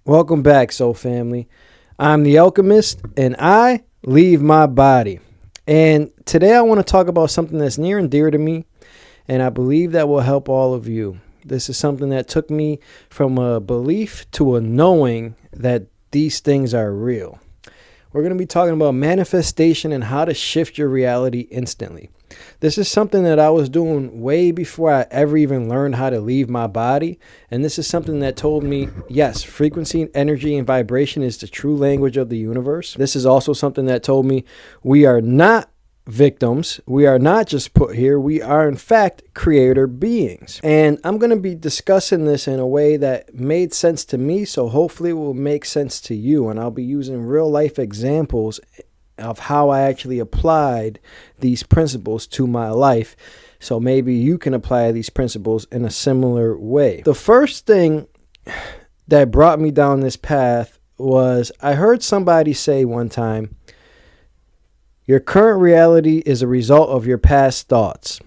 Welcome back, Soul Family. I'm the Alchemist, and I leave my body. And today I want to talk about something that's near and dear to me, and I believe that will help all of you. This is something that took me from a belief to a knowing that these things are real. We're going to be talking about manifestation and how to shift your reality instantly. This is something that I was doing way before I ever even learned how to leave my body. And this is something that told me, yes, frequency, energy, and vibration is the true language of the universe. This is also something that told me we are not victims. We are not just put here. We are, in fact, creator beings. And I'm going to be discussing this in a way that made sense to me. So hopefully it will make sense to you. And I'll be using real life examples of how I actually applied these principles to my life. So maybe you can apply these principles in a similar way. The first thing that brought me down this path was I heard somebody say one time, your current reality is a result of your past thoughts.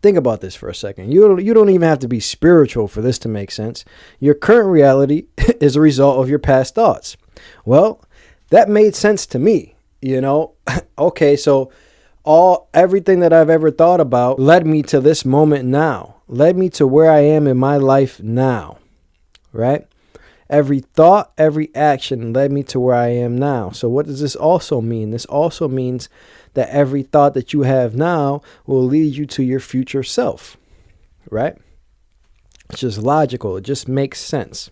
Think about this for a second. You don't even have to be spiritual for this to make sense. Your current reality is a result of your past thoughts. Well, that made sense to me, Okay, so everything that I've ever thought about led me to this moment now, led me to where I am in my life now, right? Every thought, every action led me to where I am now. So what does this also mean? This also means that every thought that you have now will lead you to your future self, right? It's just logical. It just makes sense.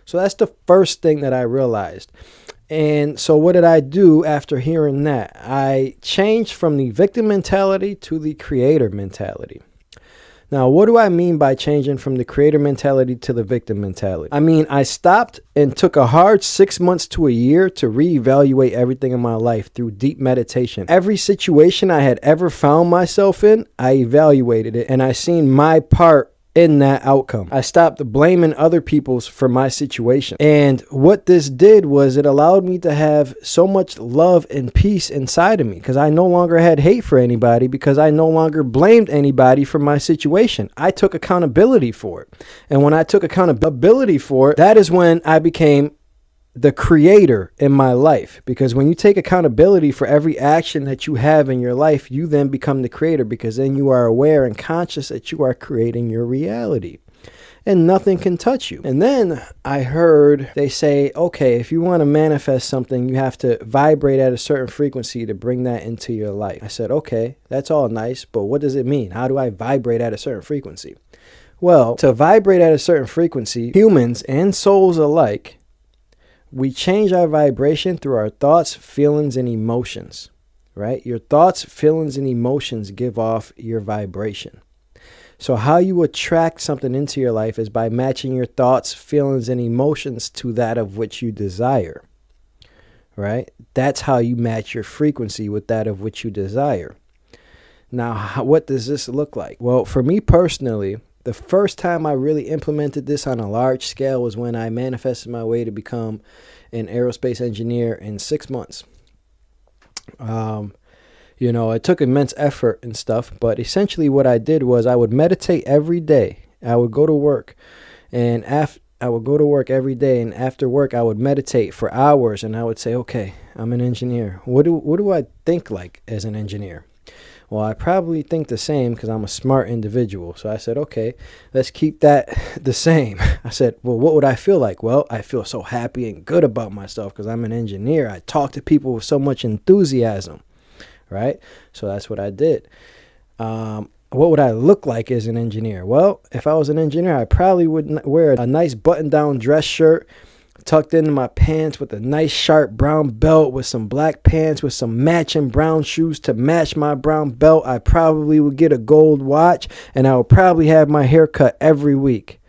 So that's the first thing that I realized. And so what did I do after hearing that? I changed from the victim mentality to the creator mentality. Now, what do I mean by changing from the creator mentality to the victim mentality? I mean, I stopped and took a hard 6 months to a year to reevaluate everything in my life through deep meditation. Every situation I had ever found myself in, I evaluated it and I seen my part in that outcome. I stopped blaming other people's for my situation. And what this did was it allowed me to have so much love and peace inside of me because I no longer had hate for anybody because I no longer blamed anybody for my situation. I took accountability for it. And when I took accountability for it, that is when I became the creator in my life. Because when you take accountability for every action that you have in your life, you then become the creator because then you are aware and conscious that you are creating your reality and nothing can touch you. And then I heard they say, okay, if you want to manifest something, you have to vibrate at a certain frequency to bring that into your life. I said, okay, that's all nice, but what does it mean? How do I vibrate at a certain frequency? Well, to vibrate at a certain frequency, humans and souls alike, we change our vibration through our thoughts, feelings, and emotions, right? Your thoughts, feelings, and emotions give off your vibration. So how you attract something into your life is by matching your thoughts, feelings, and emotions to that of which you desire, right? That's how you match your frequency with that of which you desire. Now, what does this look like? Well, for me personally, the first time I really implemented this on a large scale was when I manifested my way to become an aerospace engineer in 6 months. It took immense effort and stuff, but essentially what I did was I would meditate every day. I would go to work and every day, and after work I would meditate for hours and I would say, okay, I'm an engineer. What do I think like as an engineer? Well, I probably think the same because I'm a smart individual. So I said, okay, let's keep that the same. I said, well, what would I feel like? Well, I feel so happy and good about myself because I'm an engineer. I talk to people with so much enthusiasm, right? So that's what I did. What would I look like as an engineer? Well, if I was an engineer, I probably would wear a nice button-down dress shirt, tucked into my pants with a nice sharp brown belt with some black pants with some matching brown shoes to match my brown belt. I probably would get a gold watch and I would probably have my hair cut every week.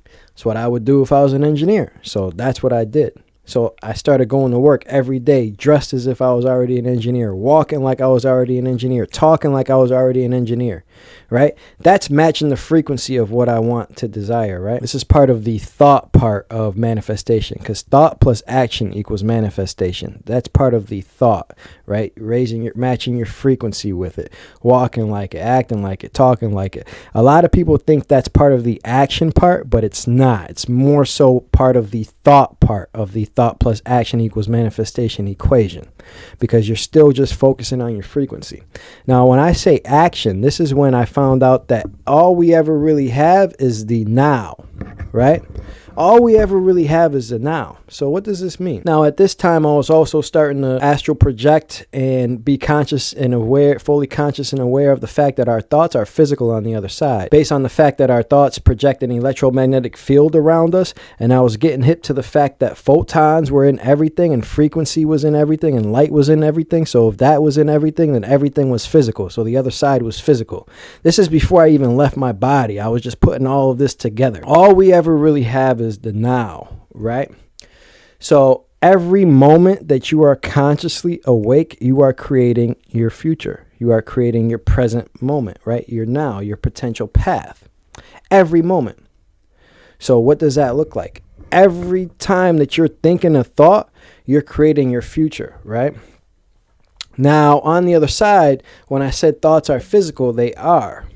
That's what I would do if I was an engineer. So that's what I did. So I started going to work every day dressed as if I was already an engineer, walking like I was already an engineer, talking like I was already an engineer, right? That's matching the frequency of what I want to desire, right? This is part of the thought part of manifestation, because thought plus action equals manifestation. That's part of the thought, right? Matching your frequency with it, walking like it, acting like it, talking like it. A lot of people think that's part of the action part, but it's not. It's more so part of the thought part of the thought plus action equals manifestation equation, because you're still just focusing on your frequency. Now, when I say action, this is when I found out that all we ever really have is the now, right? All we ever really have is the now. So what does this mean? Now, at this time, I was also starting to astral project and be conscious and aware, fully conscious and aware of the fact that our thoughts are physical on the other side, based on the fact that our thoughts project an electromagnetic field around us. And I was getting hip to the fact that photons were in everything, and frequency was in everything, and light was in everything. So if that was in everything, then everything was physical. So the other side was physical. This is before I even left my body. I was just putting all of this together. All we ever really have is the now, right? So every moment that you are consciously awake, you are creating your future. You are creating your present moment, right? Your now, your potential path. Every moment. So what does that look like? Every time that you're thinking a thought, you're creating your future, right? Now, on the other side, when I said thoughts are physical, they are.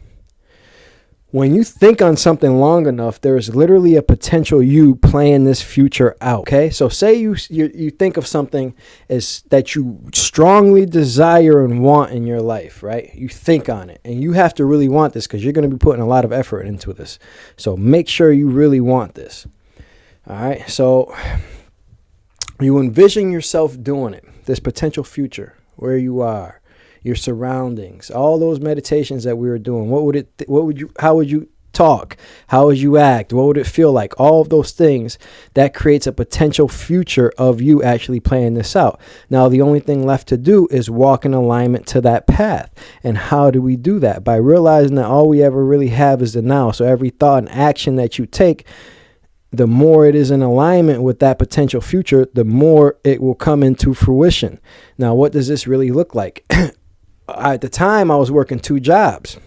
When you think on something long enough, there's literally a potential you playing this future out. Okay, so say you think of something as that you strongly desire and want in your life, right? You think on it, and you have to really want this, because you're going to be putting a lot of effort into this. So make sure you really want this. All right, so you envision yourself doing it, this potential future, where you are, your surroundings, all those meditations that we were doing. How would you talk? How would you act? What would it feel like? All of those things, that creates a potential future of you actually playing this out. Now, the only thing left to do is walk in alignment to that path. And how do we do that? By realizing that all we ever really have is the now. So every thought and action that you take, the more it is in alignment with that potential future, the more it will come into fruition. Now, what does this really look like? At the time, I was working 2 jobs.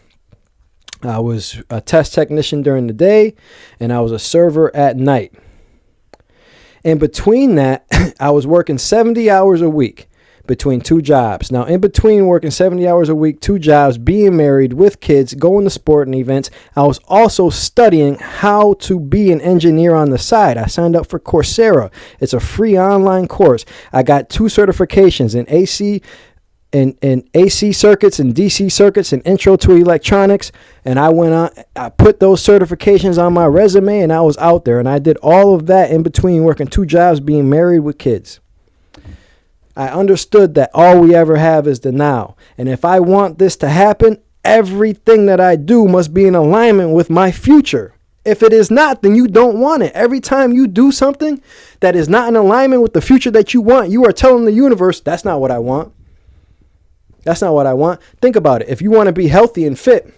I was a test technician during the day, and I was a server at night. In between that, I was working 70 hours a week between 2 jobs. Now, in between working 70 hours a week, 2 jobs, being married with kids, going to sporting events, I was also studying how to be an engineer on the side. I signed up for Coursera. It's a free online course. I got 2 certifications in AC circuits and DC circuits and intro to electronics. And I put those certifications on my resume, and I was out there, and I did all of that in between working 2 jobs, being married with kids. I understood that all we ever have is the now. And if I want this to happen, everything that I do must be in alignment with my future. If it is not, then you don't want it. Every time you do something that is not in alignment with the future that you want, you are telling the universe, that's not what I want. That's not what I want. Think about it. If you want to be healthy and fit,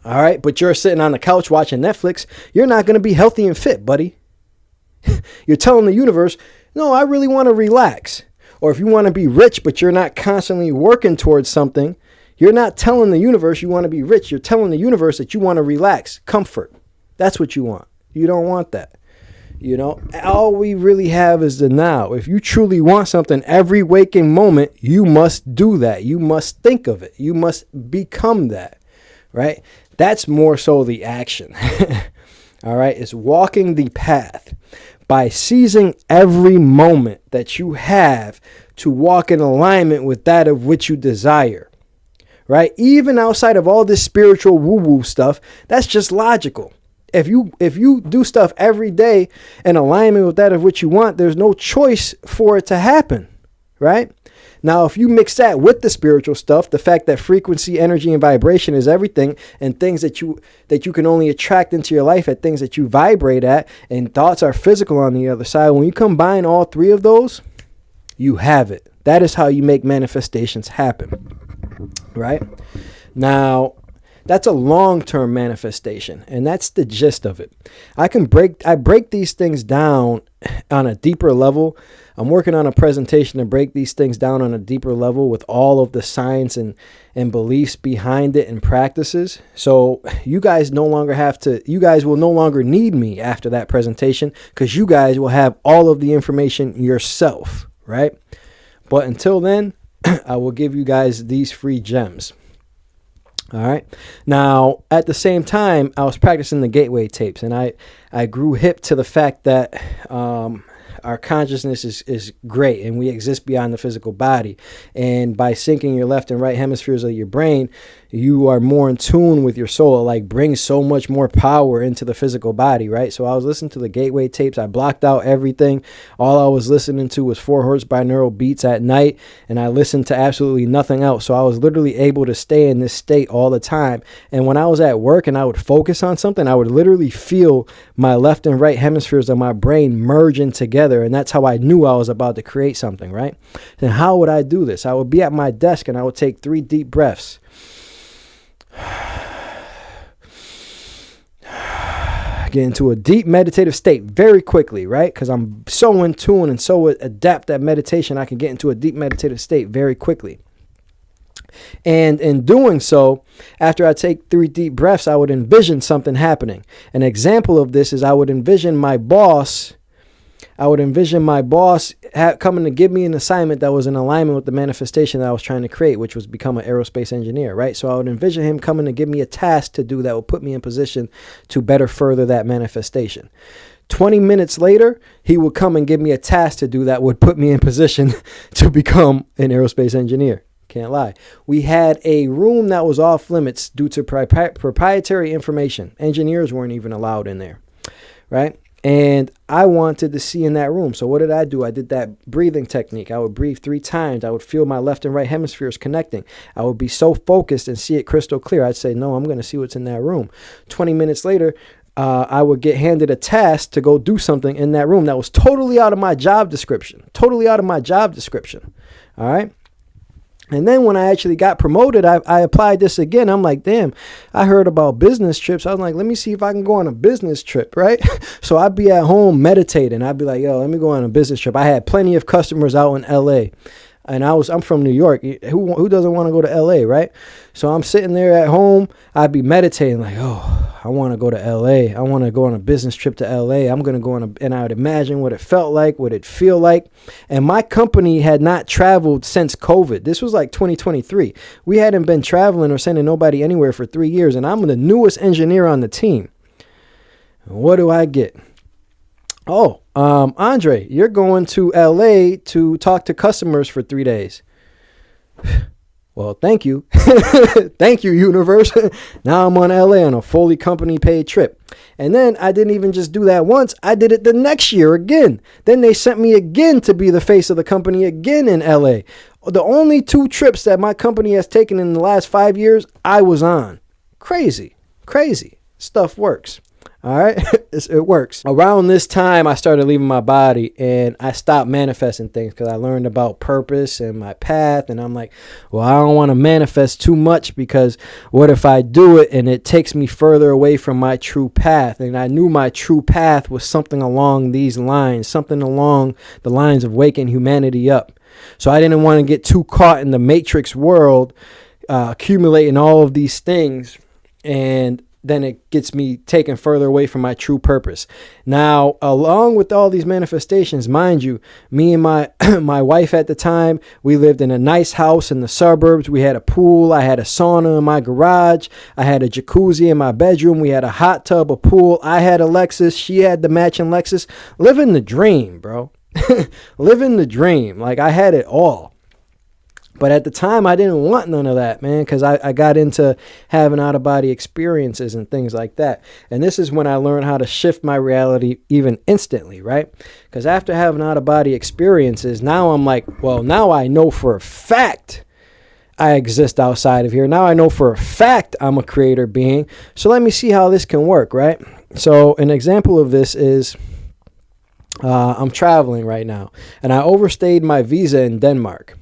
all right, but you're sitting on the couch watching Netflix, you're not going to be healthy and fit, buddy. You're telling the universe, no, I really want to relax. Or if you want to be rich, but you're not constantly working towards something, you're not telling the universe you want to be rich. You're telling the universe that you want to relax, comfort. That's what you want. You don't want that. You know, all we really have is the now. If you truly want something every waking moment, you must do that. You must think of it. You must become that, right? That's more so the action. All right. It's walking the path by seizing every moment that you have to walk in alignment with that of which you desire, right? Even outside of all this spiritual woo-woo stuff, that's just logical. If you do stuff every day in alignment with that of what you want, there's no choice for it to happen, right? Now, if you mix that with the spiritual stuff, the fact that frequency, energy, and vibration is everything, and things that you can only attract into your life at things that you vibrate at, and thoughts are physical on the other side, when you combine all 3 of those, you have it. That is how you make manifestations happen, right? Now, That's a long-term manifestation, and that's the gist of it. I break these things down on a deeper level. I'm working on a presentation to break these things down on a deeper level with all of the science and beliefs behind it and practices. So you guys will no longer need me after that presentation, because you guys will have all of the information yourself, right? But until then, I will give you guys these free gems. All right. Now, at the same time, I was practicing the gateway tapes, and I grew hip to the fact that our consciousness is great, and we exist beyond the physical body. And by syncing your left and right hemispheres of your brain, you are more in tune with your soul. It like brings so much more power into the physical body, right? So I was listening to the gateway tapes. I blocked out everything. All I was listening to was 4 hertz binaural beats at night, and I listened to absolutely nothing else. So I was literally able to stay in this state all the time. And when I was at work and I would focus on something, I would literally feel my left and right hemispheres of my brain merging together. And that's how I knew I was about to create something, right? And how would I do this? I would be at my desk and I would take 3 deep breaths. Get into a deep meditative state very quickly, right? Because I'm so in tune and so adept at meditation, I can get into a deep meditative state very quickly. And in doing so, after I take 3 deep breaths, I would envision something happening. An example of this is I would envision my boss coming to give me an assignment that was in alignment with the manifestation that I was trying to create, which was become an aerospace engineer, right? So I would envision him coming to give me a task to do that would put me in position to better further that manifestation. 20 minutes later, he would come and give me a task to do that would put me in position to become an aerospace engineer. Can't lie. We had a room that was off limits due to proprietary information. Engineers weren't even allowed in there, right? And I wanted to see in that room. So what did I do? I did that breathing technique. I would breathe 3 times. I would feel my left and right hemispheres connecting. I would be so focused and see it crystal clear. I'd say, no, I'm going to see what's in that room. 20 minutes later, I would get handed a task to go do something in that room that was totally out of my job description. All right. And then when I actually got promoted, I applied this again. I'm like, damn, I heard about business trips. I was like, let me see if I can go on a business trip, right? So I'd be at home meditating. I'd be like, yo, let me go on a business trip. I had plenty of customers out in LA. And I'm from New York. Who doesn't want to go to LA, right? So I'm sitting there at home. I'd be meditating like, oh, I want to go to LA. I want to go on a business trip to LA. I'm going to go and I would imagine what it felt like, what it feel like. And my company had not traveled since COVID. This was like 2023. We hadn't been traveling or sending nobody anywhere for 3 years. And I'm the newest engineer on the team. What do I get? Oh, Andre, you're going to LA to talk to customers for 3 days. Well, thank you. Thank you, universe. Now I'm on LA on a fully company paid trip. And then I didn't even just do that once. I did it the next year again. Then they sent me again to be the face of the company again in LA. The only 2 trips that my company has taken in the last 5 years, I was on. Crazy. Stuff works. All right. It works. Around this time, I started leaving my body and I stopped manifesting things because I learned about purpose and my path. And I'm like, well, I don't want to manifest too much because what if I do it and it takes me further away from my true path? And I knew my true path was something along these lines, something along the lines of waking humanity up. So I didn't want to get too caught in the matrix world, accumulating all of these things, and then it gets me taken further away from my true purpose. Now, along with all these manifestations, mind you, me and my my wife at the time, we lived in a nice house in the suburbs. We had a pool. I had a sauna in my garage. I had a jacuzzi in my bedroom. We had a hot tub, a pool. I had a Lexus. She had the matching Lexus. Living the dream, bro. Living the dream. Like, I had it all. But at the time, I didn't want none of that, man, because I got into having out-of-body experiences and things like that. And this is when I learned how to shift my reality even instantly, right? Because after having out-of-body experiences, now I'm like, well, now I know for a fact I exist outside of here. Now I know for a fact I'm a creator being. So let me see how this can work, right? So an example of this is I'm traveling right now, and I overstayed my visa in Denmark.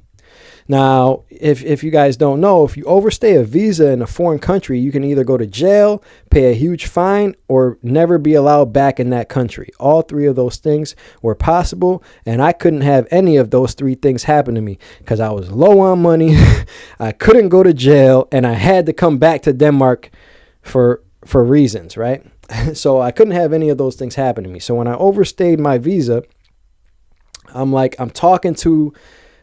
Now, if you guys don't know, if you overstay a visa in a foreign country, you can either go to jail, pay a huge fine, or never be allowed back in that country. All three of those things were possible, and I couldn't have any of those three things happen to me because I was low on money, I couldn't go to jail, and I had to come back to Denmark for reasons, right? So I couldn't have any of those things happen to me. So when I overstayed my visa, I'm talking to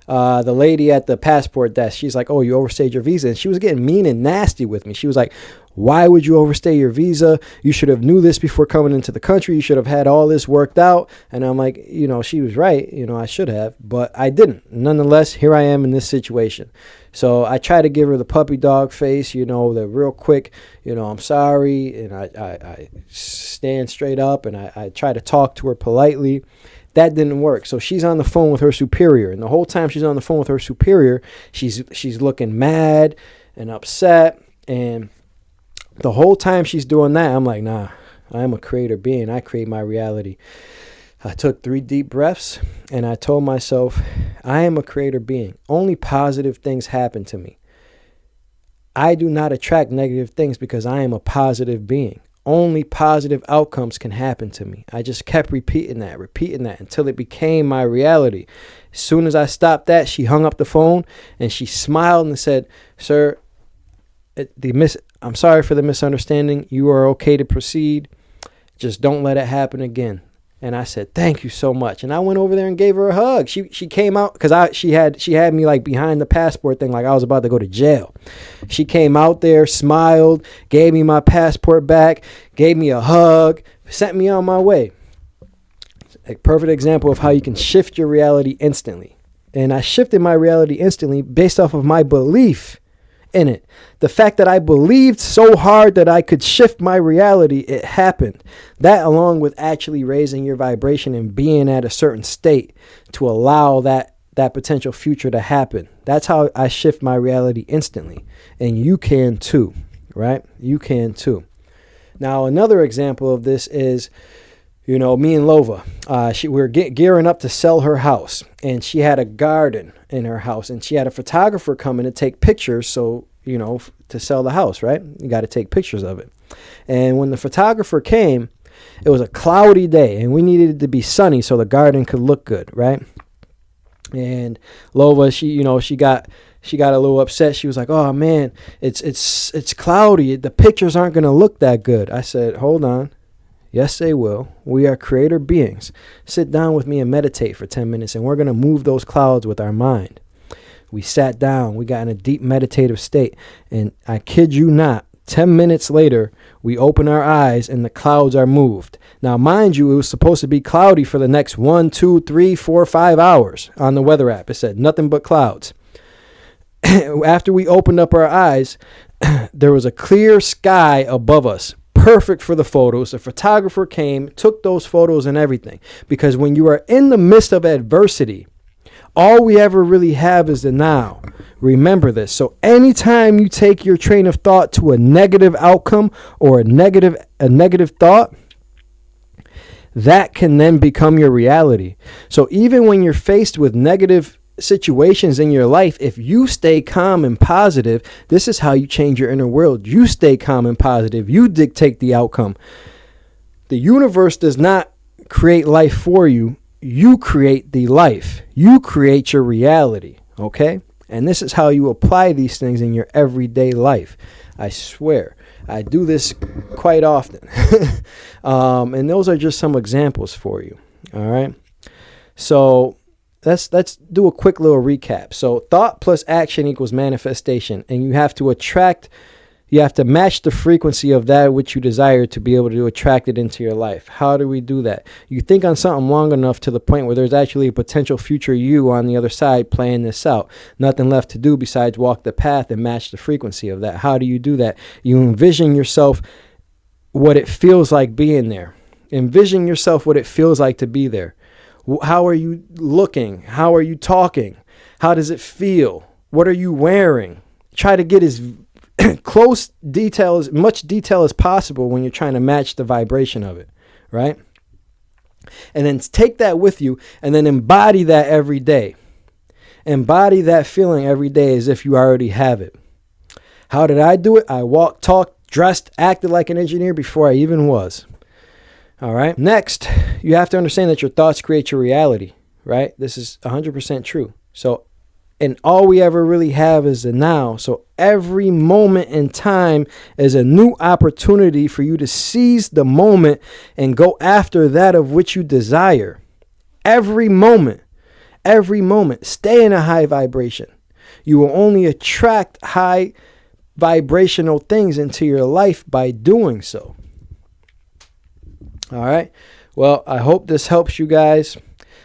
the lady at the passport desk. She's like, oh, you overstayed your visa. And she was getting mean and nasty with me. She was like, why would you overstay your visa? You should have knew this before coming into the country. You should have had all this worked out. And I'm like, she was right. I should have, but I didn't. Nonetheless, here I am in this situation. So I try to give her the puppy dog face, the real quick, I'm sorry. And I stand straight up and I try to talk to her politely. That didn't work. So she's on the phone with her superior. And the whole time she's on the phone with her superior, she's looking mad and upset. And the whole time she's doing that, I'm like, nah, I am a creator being. I create my reality. I took 3 deep breaths and I told myself, I am a creator being. Only positive things happen to me. I do not attract negative things because I am a positive being. Only positive outcomes can happen to me. I just kept repeating that until it became my reality. As soon as I stopped that, she hung up the phone and she smiled and said, sir, I'm sorry for the misunderstanding. You are okay to proceed. Just don't let it happen again. And I said, thank you so much. And I went over there and gave her a hug. She came out because she had me like behind the passport thing, like I was about to go to jail. She came out there, smiled, gave me my passport back, gave me a hug, sent me on my way. A perfect example of how you can shift your reality instantly. And I shifted my reality instantly based off of my belief in it. The fact that I believed so hard that I could shift my reality, it happened. That, along with actually raising your vibration and being at a certain state to allow that potential future to happen. That's how I shift my reality instantly. And you can too, right? You can too. Now, another example of this is, me and Lova, we were gearing up to sell her house, and she had a garden in her house, and she had a photographer coming to take pictures. So, to sell the house, right? You got to take pictures of it. And when the photographer came, it was a cloudy day, and we needed it to be sunny so the garden could look good, right? And Lova, she got a little upset. She was like, "Oh man, it's cloudy. The pictures aren't going to look that good." I said, "Hold on. Yes, they will. We are creator beings. Sit down with me and meditate for 10 minutes, and we're going to move those clouds with our mind." We sat down. We got in a deep meditative state. And I kid you not, 10 minutes later, we open our eyes and the clouds are moved. Now, mind you, it was supposed to be cloudy for the next 1, 2, 3, 4, 5 hours on the weather app. It said nothing but clouds. After we opened up our eyes, there was a clear sky above us. Perfect for the photos. The photographer came, took those photos and everything. Because when you are in the midst of adversity, all we ever really have is the now. Remember this. So anytime you take your train of thought to a negative outcome or a negative thought, that can then become your reality. So even when you're faced with negative situations in your life, if you stay calm and positive, this is how you change your inner world. You stay calm and positive. You dictate the outcome. The universe does not create life for you. You create the life. You create your reality, okay? And this is how you apply these things in your everyday life. I swear, I do this quite often. And those are just some examples for you, all right? So let's do a quick little recap. So thought plus action equals manifestation, and you have to match the frequency of that which you desire to be able to attract it into your life. How do we do that? You think on something long enough to the point where there's actually a potential future you on the other side playing this out. Nothing left to do besides walk the path and match the frequency of that. How do you do that? You envision yourself what it feels like being there. Envision yourself what it feels like to be there. How are you looking? How are you talking? How does it feel? What are you wearing? Try to get as much detail as possible when you're trying to match the vibration of it, right? And then take that with you and then embody that every day. Embody that feeling every day as if you already have it. How did I do it? I walked, talked, dressed, acted like an engineer before I even was. All right. Next, you have to understand that your thoughts create your reality, right? This is 100% true. And all we ever really have is the now. So every moment in time is a new opportunity for you to seize the moment and go after that of which you desire. Every moment. Stay in a high vibration. You will only attract high vibrational things into your life by doing so. All right. Well, I hope this helps you guys.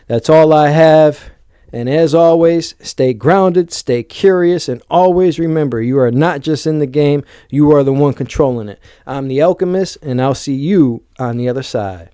That's all I have. And as always, stay grounded, stay curious, and always remember, you are not just in the game, you are the one controlling it. I'm the Alchemist, and I'll see you on the other side.